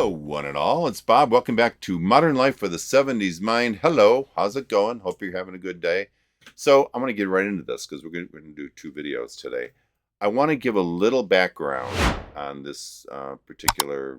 Hello, one and all. It's Bob. Welcome back to Modern Life for the 70s Mind. Hello, how's it going? Hope you're having a good day. So, I'm going to get right into this because we're going to do two videos today. I want to give a little background on this particular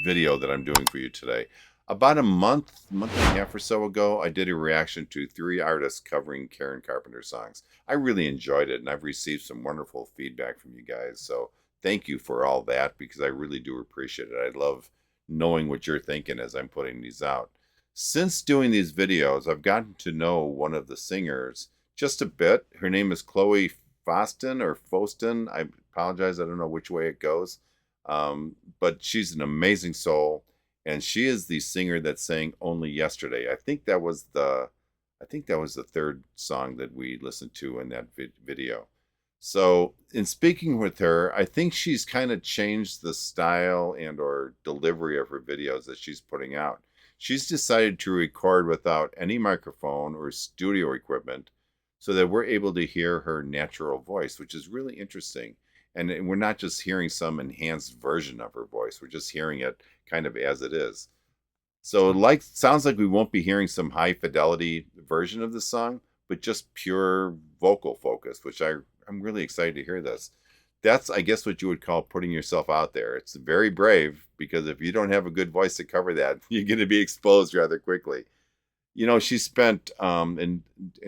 video that I'm doing for you today. About a month and a half or so ago, I did a reaction to 3 artists covering Karen Carpenter songs. I really enjoyed it, and I've received some wonderful feedback from you guys. So thank you for all that because I really do appreciate it. I love knowing what you're thinking as I'm putting these out. Since doing these videos, I've gotten to know one of the singers just a bit. Her name is Chloe Foston or Foston. I apologize. I don't know which way it goes. But she's an amazing soul, and she is the singer that sang "Only Yesterday." I think that was the third song that we listened to in that video. So, in speaking with her, I think she's kind of changed the style and or delivery of her videos that she's putting out. She's decided to record without any microphone or studio equipment so that we're able to hear her natural voice, which is really interesting. And we're not just hearing some enhanced version of her voice. We're just hearing it kind of as it is. So it sounds like we won't be hearing some high fidelity version of the song, but just pure vocal focus, which I'm really excited to hear this. That's, I guess, what you would call putting yourself out there. It's very brave because if you don't have a good voice to cover that, you're going to be exposed rather quickly. You know, she spent, in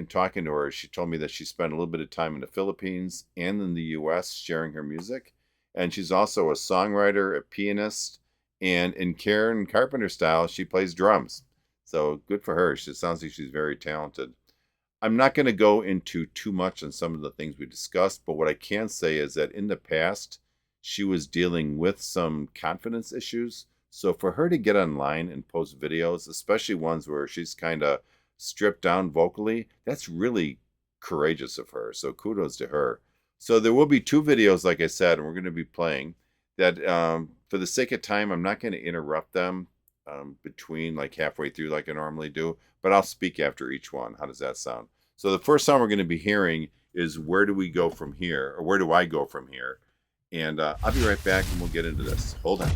talking to her, she told me that she spent a little bit of time in the Philippines and in the U.S. sharing her music. And she's also a songwriter, a pianist, and in Karen Carpenter style, she plays drums. So good for her. She sounds like she's very talented. I'm not going to go into too much on some of the things we discussed, but what I can say is that in the past, she was dealing with some confidence issues. So for her to get online and post videos, especially ones where she's kind of stripped down vocally, that's really courageous of her. So kudos to her. So there will be 2 videos, like I said, and we're going to be playing that. For the sake of time, I'm not going to interrupt them between like halfway through like I normally do, but I'll speak after each one. How does that sound? So the first song we're going to be hearing is "Where Do We Go From Here?" or "Where Do I Go From Here?" And I'll be right back and we'll get into this. Hold on.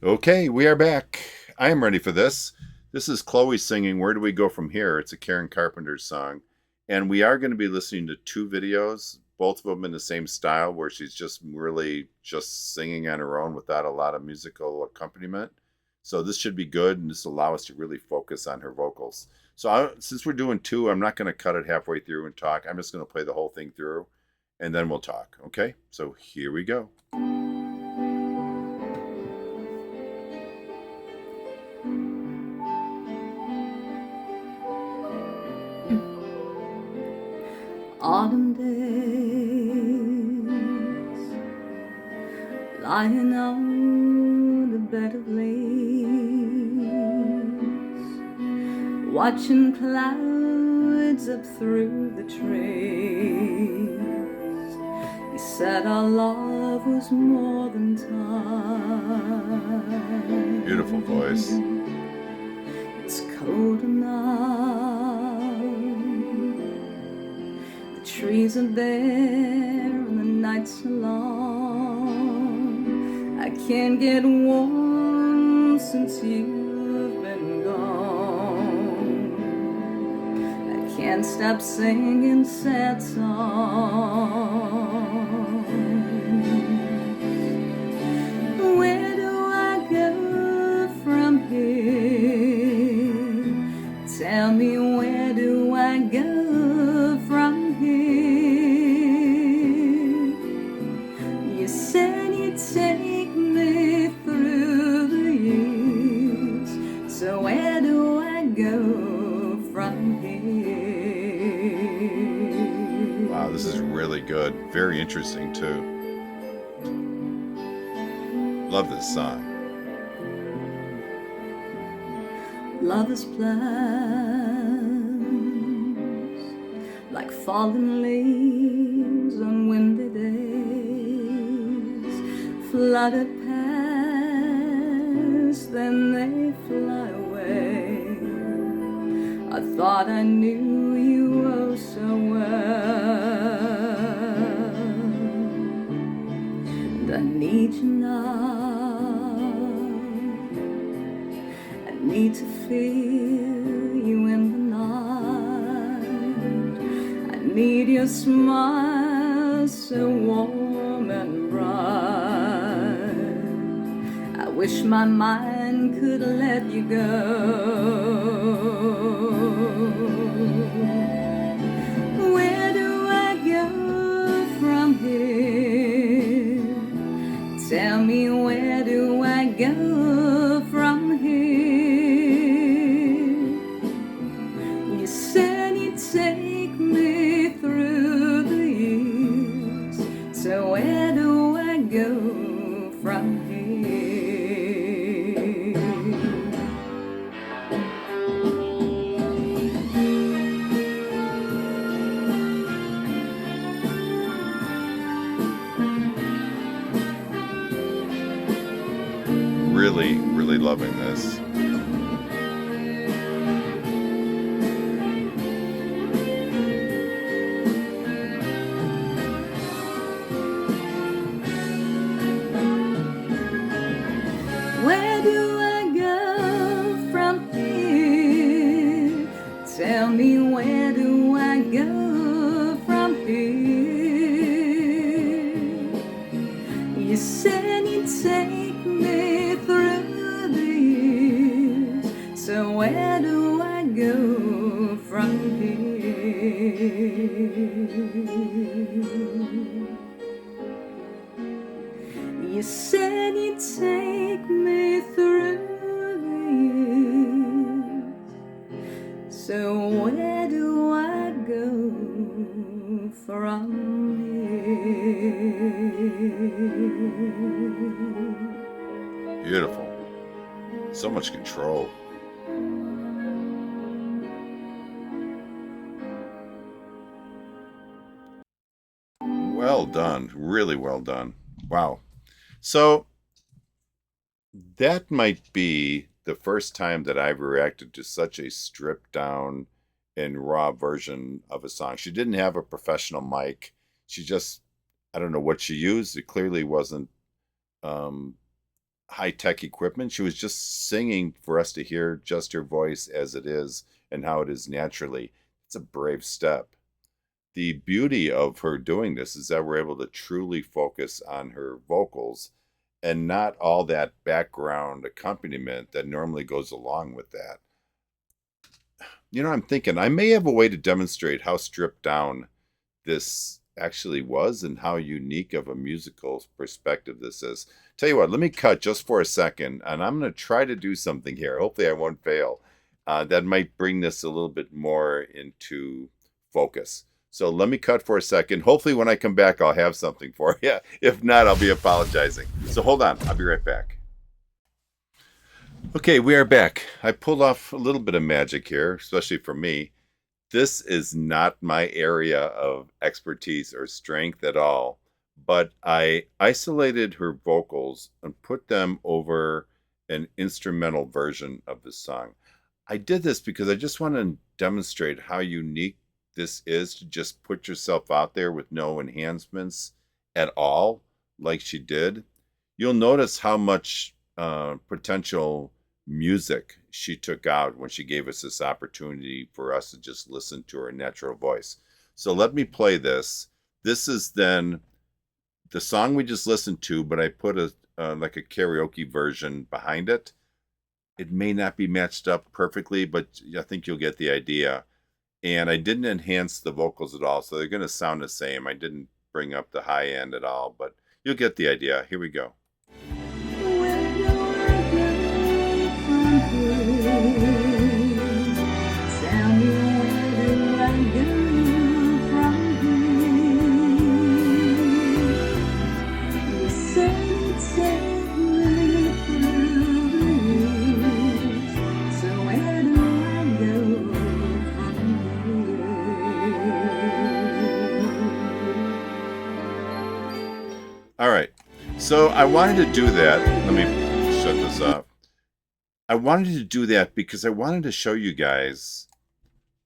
Okay, we are back. I am ready for this. This is Chloe singing "Where Do We Go From Here?" It's a Karen Carpenter song. And we are going to be listening to 2 videos, both of them in the same style, where she's just really just singing on her own without a lot of musical accompaniment. So this should be good, and this will allow us to really focus on her vocals. So since we're doing 2, I'm not going to cut it halfway through and talk. I'm just going to play the whole thing through, and then we'll talk. Okay? So here we go. Autumn days, lying on a bed of leaves, watching clouds up through the trees. He said our love was more than time. Beautiful voice. It's cold enough. Trees are bare and the nights are long. I can't get warm since you've been gone. I can't stop singing sad songs. Where do I go from here? Tell me, where do I go from here? You said you'd take me through the years, so where do I go from here? Wow, this is really good. Very interesting, too. Love this song. Love is plans like fallen leaves on windy days, flooded past, then they fly away. I thought I knew you oh so well, and I need you now. need to feel you in the night. I need your smile so warm and bright. I wish my mind could let you go. Where do I go from here? Tell me, where do I go from here? You said you'd take me through the years, so where do I go from here? Really loving this. Where do I go from here? Tell me, where do I go from here? You said you'd take me through the years, so where do I go from here? You said you'd take me through the years, so where do I go from here? Beautiful. So much control. Well done. Really well done. Wow. So that might be the first time that I've reacted to such a stripped down and raw version of a song. She didn't have a professional mic. She just, I don't know what she used. It clearly wasn't high-tech equipment. She was just singing for us to hear just her voice as it is and how it is naturally. It's a brave step. The beauty of her doing this is that we're able to truly focus on her vocals and not all that background accompaniment that normally goes along with that. You know, I'm thinking I may have a way to demonstrate how stripped down this actually was and how unique of a musical perspective this is. Tell you what, let me cut just for a second, and I'm going to try to do something here. Hopefully I won't fail. That might bring this a little bit more into focus. So let me cut for a second. Hopefully when I come back, I'll have something for you. If not, I'll be apologizing. So hold on. I'll be right back. Okay, we are back. I pulled off a little bit of magic here, especially for me. This is not my area of expertise or strength at all, but I isolated her vocals and put them over an instrumental version of the song. I did this because I just want to demonstrate how unique this is to just put yourself out there with no enhancements at all, like she did. You'll notice how much potential music she took out when she gave us this opportunity for us to just listen to her natural voice. So let me play this. This is then the song we just listened to, but I put a like a karaoke version behind it. It may not be matched up perfectly, but I think you'll get the idea. And I didn't enhance the vocals at all, so they're going to sound the same. I didn't bring up the high end at all, but you'll get the idea. Here we go. All right, so I wanted to do that. Let me shut this off. I wanted to do that because I wanted to show you guys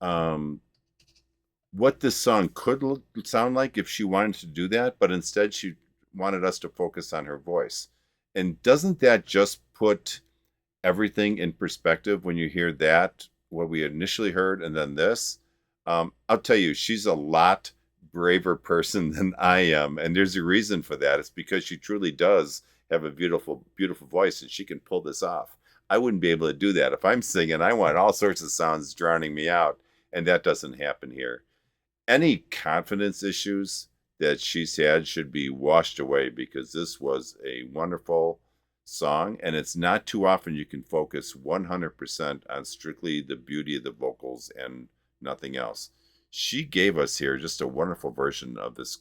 what this song could sound like if she wanted to do that, but instead she wanted us to focus on her voice. And doesn't that just put everything in perspective when you hear that, what we initially heard, and then this. I'll tell you, she's a lot braver person than I am, and there's a reason for that. It's because she truly does have a beautiful, beautiful voice, and she can pull this off. I wouldn't be able to do that if I'm singing. I want all sorts of sounds drowning me out, and that doesn't happen here. Any confidence issues that she's had should be washed away because this was a wonderful song, and it's not too often you can focus 100% on strictly the beauty of the vocals and nothing else. She gave us here just a wonderful version of this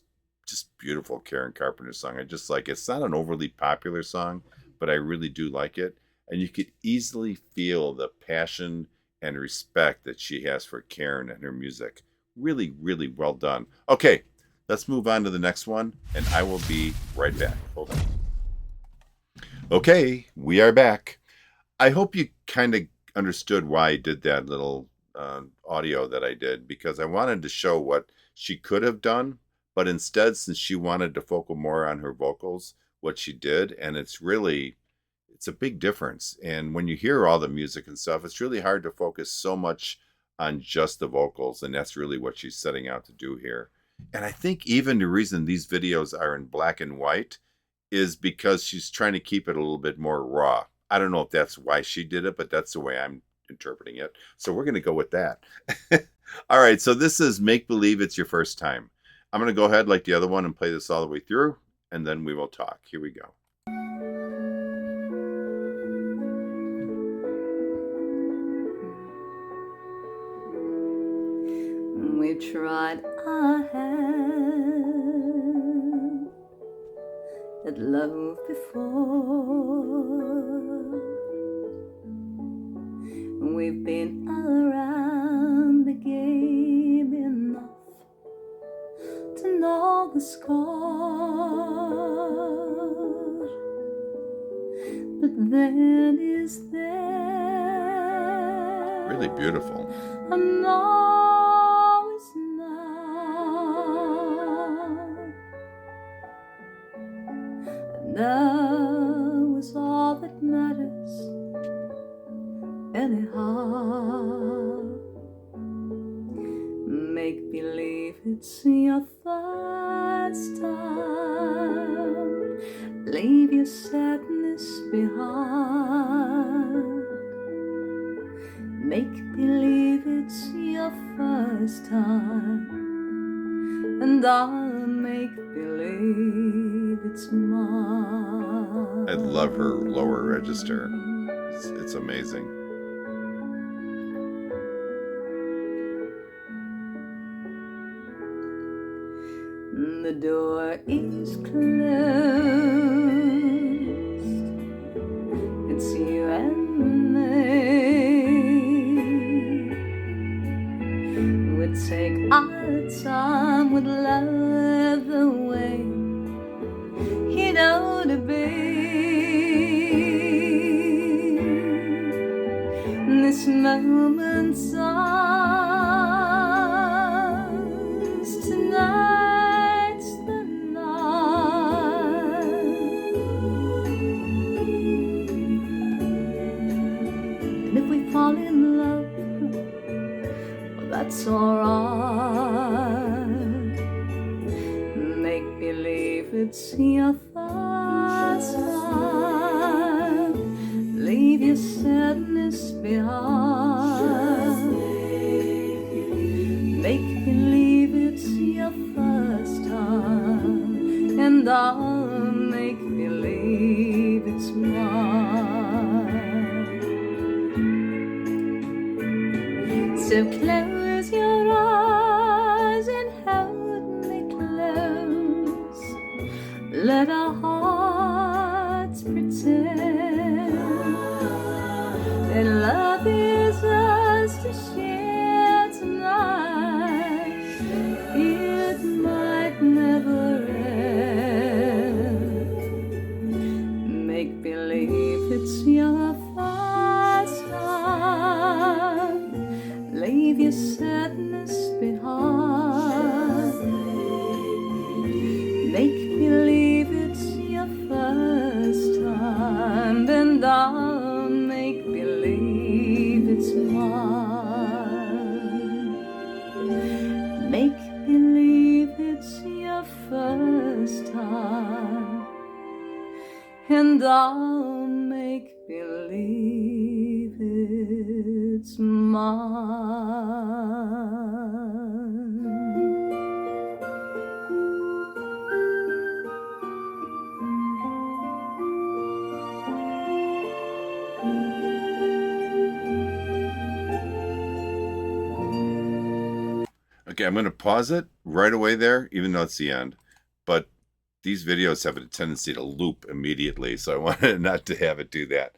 just beautiful Karen Carpenter song. I just like it. It's not an overly popular song, but I really do like it. And you could easily feel the passion and respect that she has for Karen and her music. Really, really well done. Okay, let's move on to the next one, and I will be right back. Hold on. Okay, we are back. I hope you kind of understood why I did that little audio that I did, because I wanted to show what she could have done, but instead, since she wanted to focus more on her vocals, what she did, and it's a big difference. And when you hear all the music and stuff, it's really hard to focus so much on just the vocals, and that's really what she's setting out to do here. And I think even the reason these videos are in black and white is because she's trying to keep it a little bit more raw. I don't know if that's why she did it, but that's the way I'm interpreting it. So we're going to go with that. All right, so this is Make Believe It's Your First Time. I'm going to go ahead like the other one and play this all the way through, and then we will talk. Here we go. We tried our hand at love before. We've been around the game enough to know the score. But then is there Really beautiful. a now is now. Now is all that matters anyhow. Make believe it's your first time. Leave your sadness behind. Make believe it's your first time, and I'll make believe it's mine. I love her lower register. It's amazing. The door is closed. It's you and me. We'd take our time with love the way you know to be. This moment's ours tonight. Fall in love, well, that's alright. Make believe it's your first time. Leave your sadness behind. Make believe it's your first time, and I'll make believe it's mine. So close your eyes and hold me close. Let our hearts pretend that love is ours to share tonight. It might never end. Make believe it's your first time. Leave your sadness behind. Make believe it's your first time, and I'll make it's mine. Okay, I'm going to pause it right away there, even though it's the end. But these videos have a tendency to loop immediately, so I wanted not to have it do that.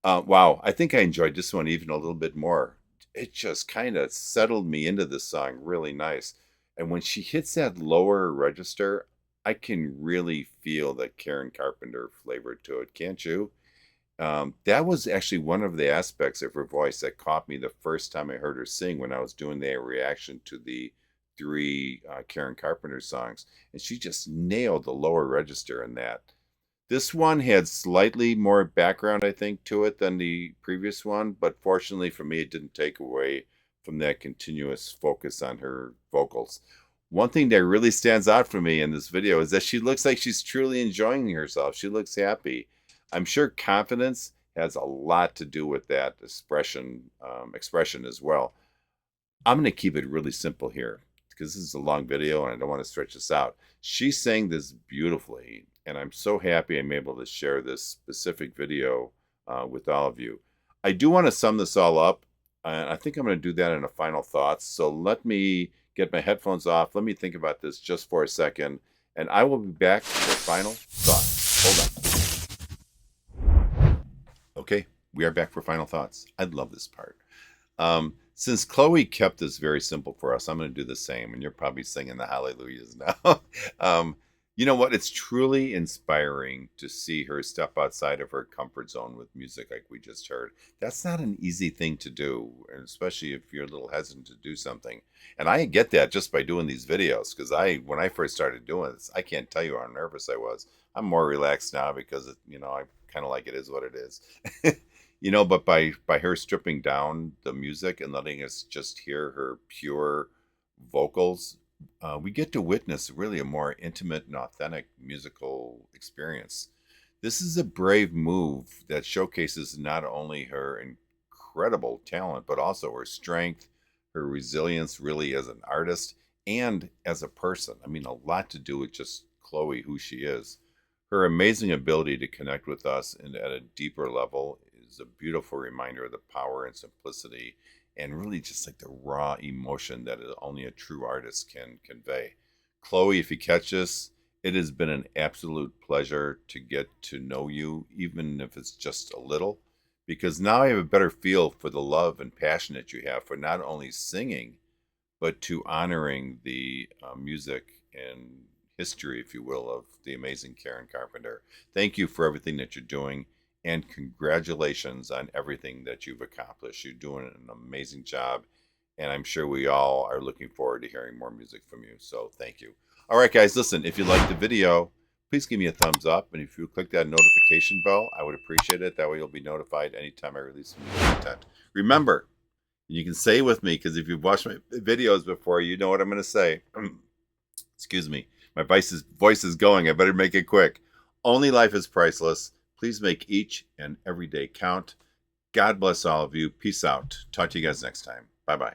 Wow, I think I enjoyed this one even a little bit more. It just kind of settled me into this song really nice. And when she hits that lower register, I can really feel the Karen Carpenter flavor to it, can't you? That was actually one of the aspects of her voice that caught me the first time I heard her sing when I was doing the reaction to the three Karen Carpenter songs. And she just nailed the lower register in that. This one had slightly more background, I think, to it than the previous one, but fortunately for me, it didn't take away from that continuous focus on her vocals. One thing that really stands out for me in this video is that she looks like she's truly enjoying herself. She looks happy. I'm sure confidence has a lot to do with that expression as well. I'm going to keep it really simple here because this is a long video and I don't want to stretch this out. She sang this beautifully, and I'm so happy I'm able to share this specific video with all of you. I do want to sum this all up, and I think I'm going to do that in a final thoughts. So let me get my headphones off. Let me think about this just for a second, and I will be back for final thoughts. Hold on. Okay, we are back for final thoughts. I love this part. Since Chloe kept this very simple for us, I'm going to do the same, and you're probably singing the hallelujahs now. You know what? It's truly inspiring to see her step outside of her comfort zone with music like we just heard. That's not an easy thing to do, and especially if you're a little hesitant to do something. And I get that just by doing these videos, because when I first started doing this, I can't tell you how nervous I was. I'm more relaxed now because, I kind of like it is what it is. But by her stripping down the music and letting us just hear her pure vocals, we get to witness really a more intimate and authentic musical experience. This is a brave move that showcases not only her incredible talent, but also her strength, her resilience really as an artist and as a person. I mean, a lot to do with just Chloe, who she is. Her amazing ability to connect with us and at a deeper level is a beautiful reminder of the power and simplicity and really just like the raw emotion that only a true artist can convey. Chloe, if you catch this, it has been an absolute pleasure to get to know you, even if it's just a little, because now I have a better feel for the love and passion that you have for not only singing, but to honoring the music and history, if you will, of the amazing Karen Carpenter. Thank you for everything that you're doing, and congratulations on everything that you've accomplished. You're doing an amazing job, and I'm sure we all are looking forward to hearing more music from you. So thank you. All right, guys, listen, if you liked the video, please give me a thumbs up, and if you click that notification bell, I would appreciate it. That way you'll be notified anytime I release new content. Remember, you can say with me, because if you've watched my videos before, you know what I'm going to say. Excuse me. My voice is going. I better make it quick. Only life is priceless. Please make each and every day count. God bless all of you. Peace out. Talk to you guys next time. Bye-bye.